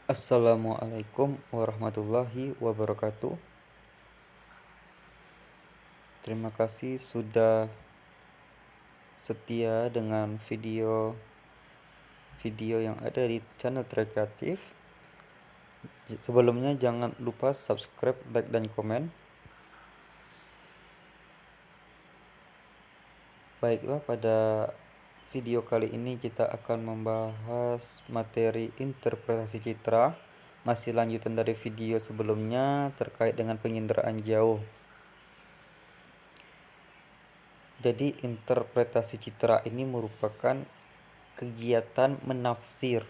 Assalamualaikum warahmatullahi wabarakatuh. Terima kasih sudah setia dengan video yang ada di channel Kreatif. Sebelumnya jangan lupa subscribe, like, dan komen. Baiklah, pada video kali ini kita akan membahas materi interpretasi citra. Masih lanjutan dari video sebelumnya terkait dengan penginderaan jauh. Jadi interpretasi citra ini merupakan kegiatan menafsir,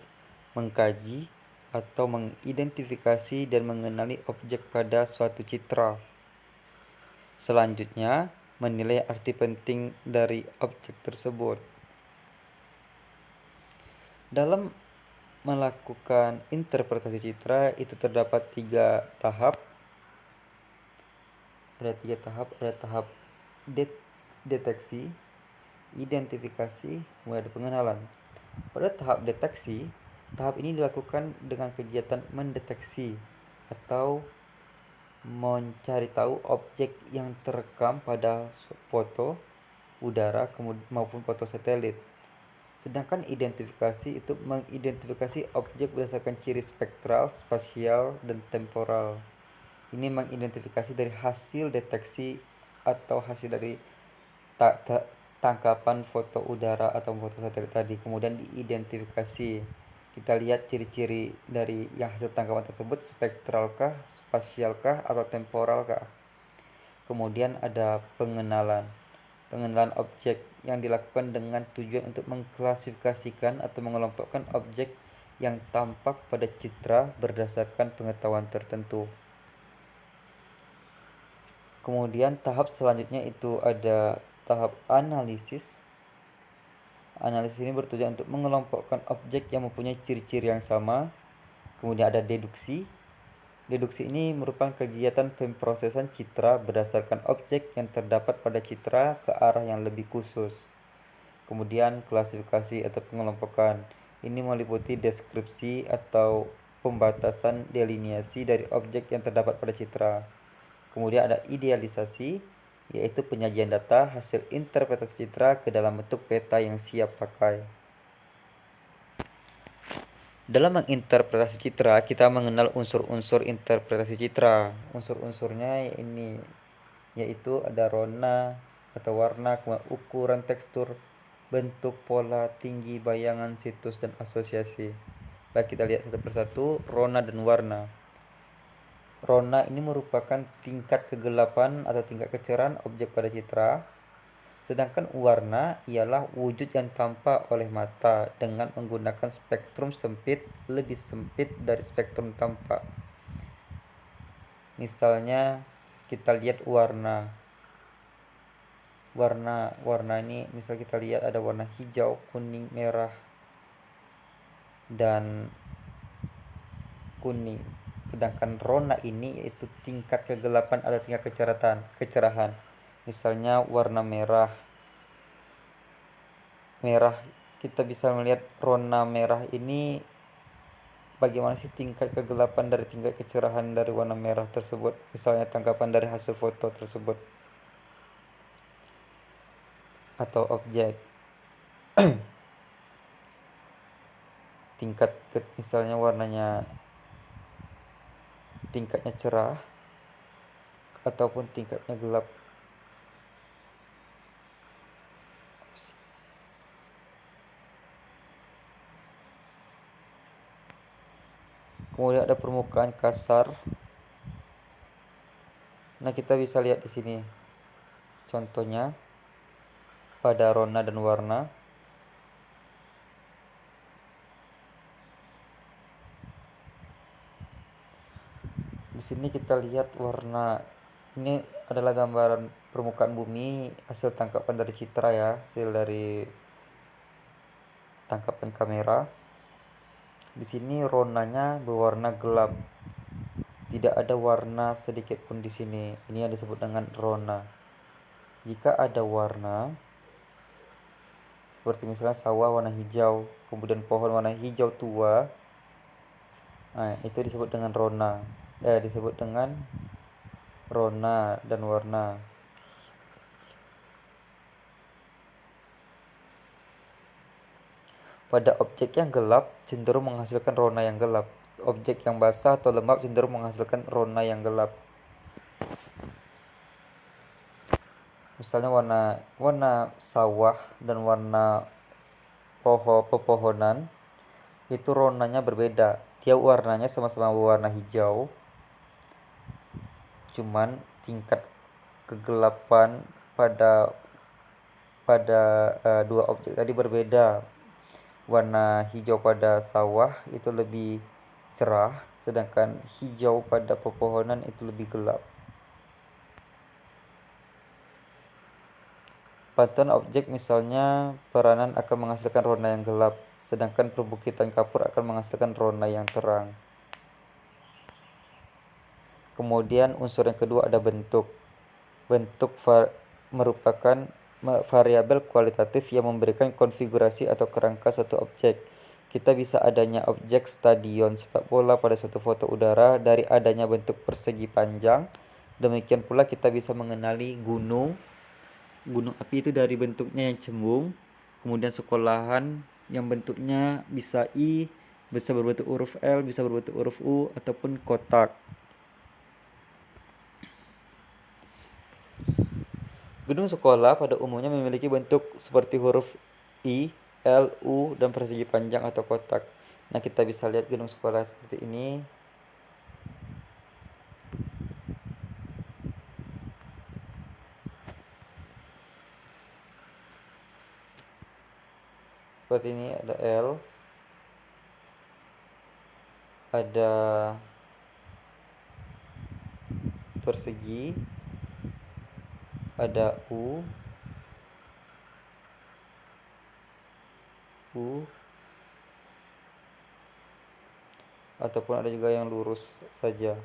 mengkaji, atau mengidentifikasi dan mengenali objek pada suatu citra. Selanjutnya, menilai arti penting dari objek tersebut. Dalam melakukan interpretasi citra itu terdapat tiga tahap. Ada tahap deteksi, identifikasi, kemudian ada pengenalan. Pada tahap deteksi, tahap ini dilakukan dengan kegiatan mendeteksi atau mencari tahu objek yang terekam pada foto udara maupun foto satelit. Sedangkan identifikasi itu mengidentifikasi objek berdasarkan ciri spektral, spasial, dan temporal. Ini mengidentifikasi dari hasil deteksi atau hasil dari tangkapan foto udara atau foto satelit tadi. Kemudian diidentifikasi, kita lihat ciri-ciri dari yang hasil tangkapan tersebut, spektralkah, spasialkah, atau temporalkah. Kemudian ada pengenalan objek yang dilakukan dengan tujuan untuk mengklasifikasikan atau mengelompokkan objek yang tampak pada citra berdasarkan pengetahuan tertentu. Kemudian tahap selanjutnya itu ada tahap analisis. Analisis ini bertujuan untuk mengelompokkan objek yang mempunyai ciri-ciri yang sama. Kemudian ada deduksi. Deduksi ini merupakan kegiatan pemrosesan citra berdasarkan objek yang terdapat pada citra ke arah yang lebih khusus. Kemudian klasifikasi atau pengelompokan. Ini meliputi deskripsi atau pembatasan delineasi dari objek yang terdapat pada citra. Kemudian ada idealisasi, yaitu penyajian data hasil interpretasi citra ke dalam bentuk peta yang siap pakai. Dalam menginterpretasi citra, kita mengenal unsur-unsur interpretasi citra. Unsur-unsurnya ini yaitu ada rona atau warna, ukuran, tekstur, bentuk, pola, tinggi, bayangan, situs, dan asosiasi. Baik, kita lihat satu persatu rona dan warna. Rona ini merupakan tingkat kegelapan atau tingkat kecerahan objek pada citra. Sedangkan warna ialah wujud yang tampak oleh mata dengan menggunakan spektrum sempit lebih sempit dari spektrum tampak. Misalnya kita lihat warna ini, misal kita lihat ada warna hijau, kuning, merah, dan kuning. Sedangkan rona ini yaitu tingkat kegelapan atau tingkat kecerahan. Misalnya warna merah, kita bisa melihat rona merah ini bagaimana sih tingkat kegelapan dari tingkat kecerahan dari warna merah tersebut. Misalnya tangkapan dari hasil foto tersebut atau objek. Misalnya warnanya tingkatnya cerah ataupun tingkatnya gelap. Kemudian ada permukaan kasar. Nah, kita bisa lihat di sini contohnya pada rona dan warna. Di sini kita lihat warna ini adalah gambaran permukaan bumi hasil tangkapan dari citra ya, hasil dari tangkapan kamera. Di sini ronanya berwarna gelap. Tidak ada warna sedikit pun di sini. Ini yang disebut dengan rona. Jika ada warna seperti misalnya sawah warna hijau, kemudian pohon warna hijau tua, Nah, itu disebut dengan rona. Disebut dengan rona dan warna. Pada objek yang gelap cenderung menghasilkan rona yang gelap. Objek yang basah atau lembab cenderung menghasilkan rona yang gelap. Misalnya warna warna sawah dan warna pepohonan itu ronanya berbeda. Dia warnanya sama-sama warna hijau, cuman tingkat kegelapan pada pada dua objek tadi berbeda. Warna hijau pada sawah itu lebih cerah, sedangkan hijau pada pepohonan itu lebih gelap. Bantuan objek misalnya peranan akan menghasilkan rona yang gelap, sedangkan perbukitan kapur akan menghasilkan rona yang terang. Kemudian unsur yang kedua ada bentuk. Bentuk merupakan variabel kualitatif yang memberikan konfigurasi atau kerangka suatu objek. Kita bisa adanya objek stadion sepak bola pada suatu foto udara dari adanya bentuk persegi panjang. Demikian pula kita bisa mengenali gunung. Gunung api itu dari bentuknya yang cembung. Kemudian sekolahan yang bentuknya bisa I, bisa berbentuk huruf L, bisa berbentuk huruf U, ataupun kotak. Gedung sekolah pada umumnya memiliki bentuk seperti huruf I, L, U, dan persegi panjang atau kotak. Nah, kita bisa lihat gedung sekolah seperti ini. Seperti ini ada L, ada persegi, ada U, ataupun ada juga yang lurus saja.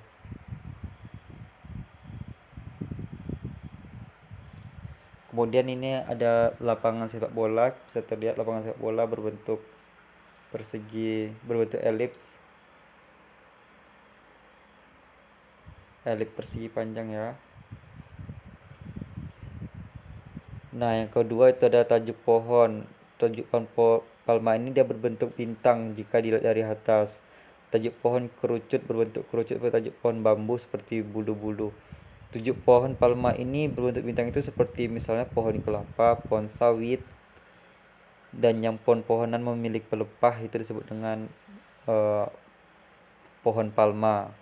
Kemudian ini ada lapangan sepak bola, bisa terlihat lapangan sepak bola berbentuk persegi, berbentuk elips persegi panjang ya. Nah, yang kedua itu ada tajuk pohon. Tajuk pohon palma ini dia berbentuk bintang jika dilihat dari atas. Tajuk pohon kerucut berbentuk kerucut pada tajuk pohon bambu seperti bulu-bulu. Tajuk pohon palma ini berbentuk bintang itu seperti misalnya pohon kelapa, pohon sawit, dan yang pohon-pohonan memiliki pelepah itu disebut dengan pohon palma.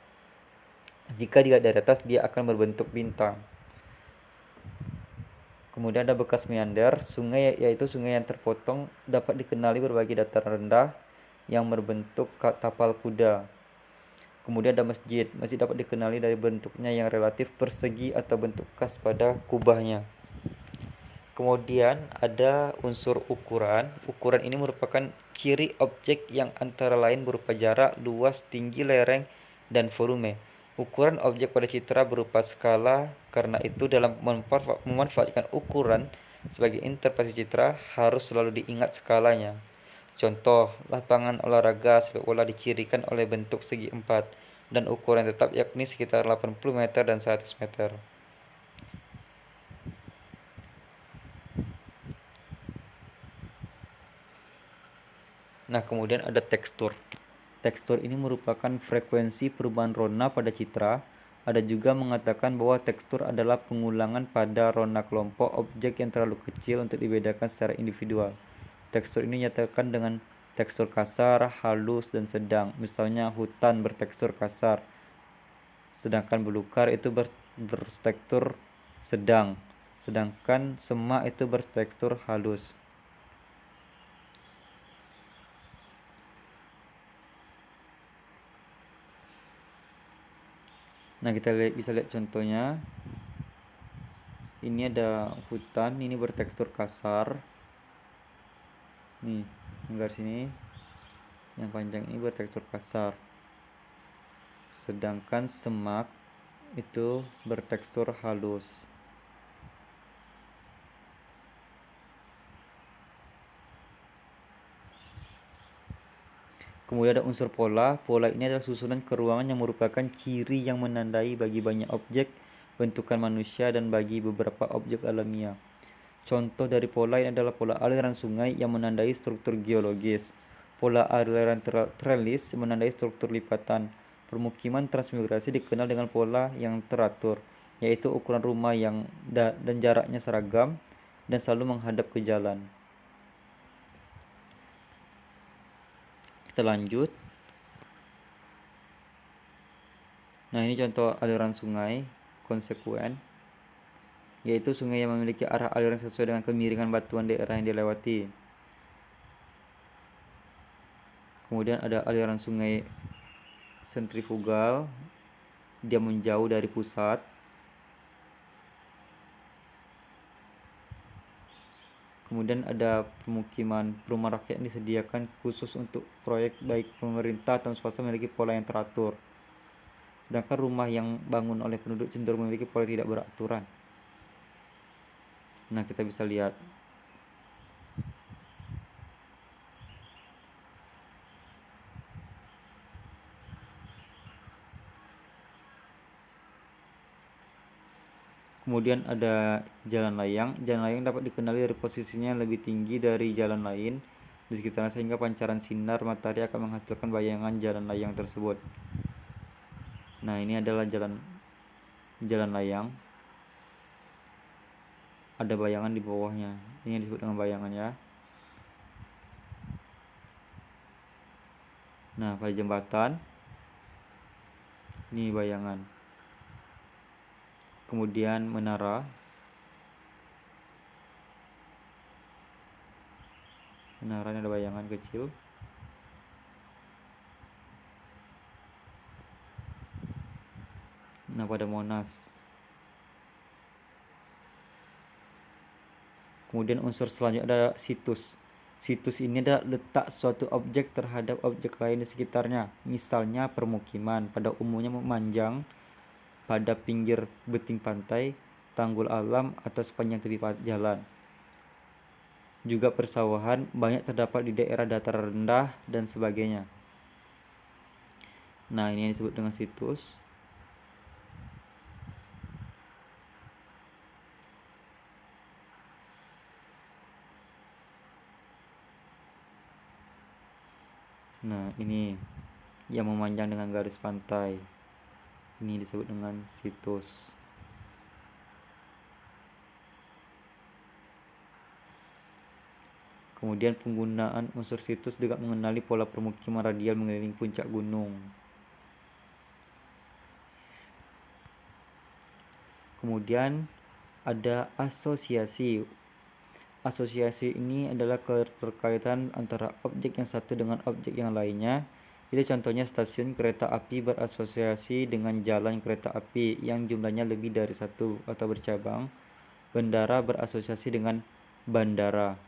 Jika dilihat dari atas dia akan berbentuk bintang. Kemudian ada bekas meander, sungai yaitu sungai yang terpotong dapat dikenali berbagai dataran rendah yang berbentuk tapal kuda. Kemudian ada masjid. Masjid dapat dikenali dari bentuknya yang relatif persegi atau bentuk khas pada kubahnya. Kemudian ada unsur ukuran. Ukuran ini merupakan ciri objek yang antara lain berupa jarak, luas, tinggi lereng, dan volume. Ukuran objek pada citra berupa skala, karena itu dalam memanfaatkan ukuran sebagai interpretasi citra harus selalu diingat skalanya. Contoh, lapangan olahraga sepak bola dicirikan oleh bentuk segi empat dan ukuran tetap yakni sekitar 80 meter dan 100 meter. Nah, kemudian ada tekstur. Tekstur ini merupakan frekuensi perubahan rona pada citra. Ada juga mengatakan bahwa tekstur adalah pengulangan pada rona kelompok objek yang terlalu kecil untuk dibedakan secara individual. Tekstur ini nyatakan dengan tekstur kasar, halus, dan sedang. Misalnya hutan bertekstur kasar, sedangkan belukar itu bertekstur sedang, sedangkan semak itu bertekstur halus. Nah, kita bisa lihat contohnya. Ini ada hutan, ini bertekstur kasar. Nih, gambar sini yang panjang ini bertekstur kasar. Sedangkan semak itu bertekstur halus. Kemudian ada unsur pola. Pola ini adalah susunan keruangan yang merupakan ciri yang menandai bagi banyak objek bentukan manusia dan bagi beberapa objek alamiah. Contoh dari pola ini adalah pola aliran sungai yang menandai struktur geologis. Pola aliran trelis menandai struktur lipatan. Permukiman transmigrasi dikenal dengan pola yang teratur, yaitu ukuran rumah yang dan jaraknya seragam dan selalu menghadap ke jalan. Kita lanjut. Nah, ini contoh aliran sungai konsekuen, yaitu sungai yang memiliki arah aliran sesuai dengan kemiringan batuan daerah yang dilewati. Kemudian ada aliran sungai sentrifugal, dia menjauh dari pusat. Kemudian ada perumahan rakyat yang disediakan khusus untuk proyek baik pemerintah atau swasta memiliki pola yang teratur. Sedangkan rumah yang bangun oleh penduduk cenderung memiliki pola tidak beraturan. Nah, kita bisa lihat. Kemudian ada jalan layang. Jalan layang dapat dikenali dari posisinya yang lebih tinggi dari jalan lain di sekitarnya sehingga pancaran sinar matahari akan menghasilkan bayangan jalan layang tersebut. Nah, ini adalah jalan layang. Ada bayangan di bawahnya. Ini yang disebut dengan bayangan ya. Nah, pada jembatan ini bayangan. Kemudian menara. Menara ini ada bayangan kecil. Nah, pada Monas. Kemudian unsur selanjutnya ada situs. Situs ini adalah letak suatu objek terhadap objek lain di sekitarnya. Misalnya permukiman pada umumnya memanjang pada pinggir beting pantai, tanggul alam, atau sepanjang tepi jalan. Juga persawahan banyak terdapat di daerah dataran rendah dan sebagainya. Nah, ini yang disebut dengan situs. Nah, ini yang memanjang dengan garis pantai. Ini disebut dengan situs. Kemudian penggunaan unsur situs juga mengenali pola permukiman radial mengelilingi puncak gunung. Kemudian ada asosiasi. Asosiasi ini adalah keterkaitan antara objek yang satu dengan objek yang lainnya. Itu contohnya stasiun kereta api berasosiasi dengan jalan kereta api yang jumlahnya lebih dari satu atau bercabang. Bandara berasosiasi dengan bandara.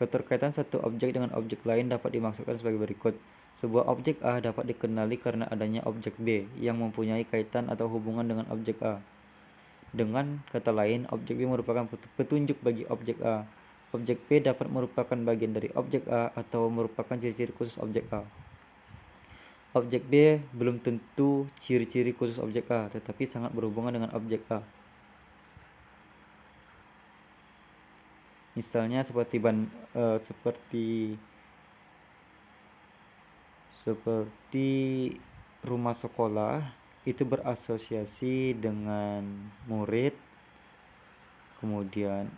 Keterkaitan satu objek dengan objek lain dapat dimaksudkan sebagai berikut. Sebuah objek A dapat dikenali karena adanya objek B yang mempunyai kaitan atau hubungan dengan objek A. Dengan kata lain, objek B merupakan petunjuk bagi objek A. Objek B dapat merupakan bagian dari objek A atau merupakan ciri-ciri khusus objek A. Objek B belum tentu ciri-ciri khusus objek A, tetapi sangat berhubungan dengan objek A. Misalnya seperti rumah sekolah itu berasosiasi dengan murid. Kemudian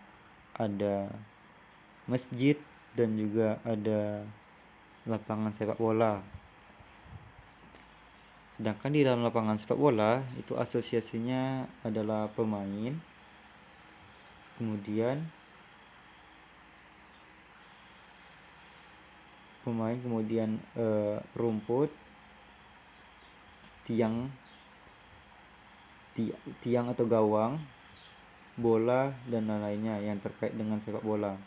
ada masjid dan juga ada lapangan sepak bola. Sedangkan di dalam lapangan sepak bola itu asosiasinya adalah pemain, kemudian rumput, tiang atau gawang, bola dan lain-lainnya yang terkait dengan sepak bola.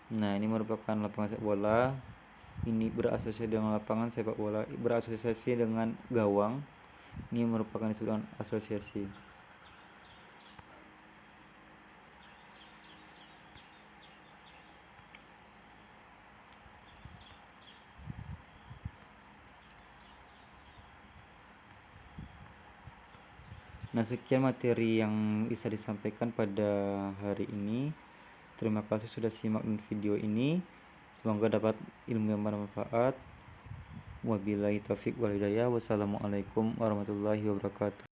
Nah, ini merupakan lapangan sepak bola. Ini berasosiasi dengan lapangan sepak bola, berasosiasi dengan gawang. Ini merupakan disebut asosiasi. Nah, sekian materi yang bisa disampaikan pada hari ini. Terima kasih sudah simak video ini. Semoga dapat ilmu yang bermanfaat. Wabillahi taufiq wal hidayah. Wassalamualaikum warahmatullahi wabarakatuh.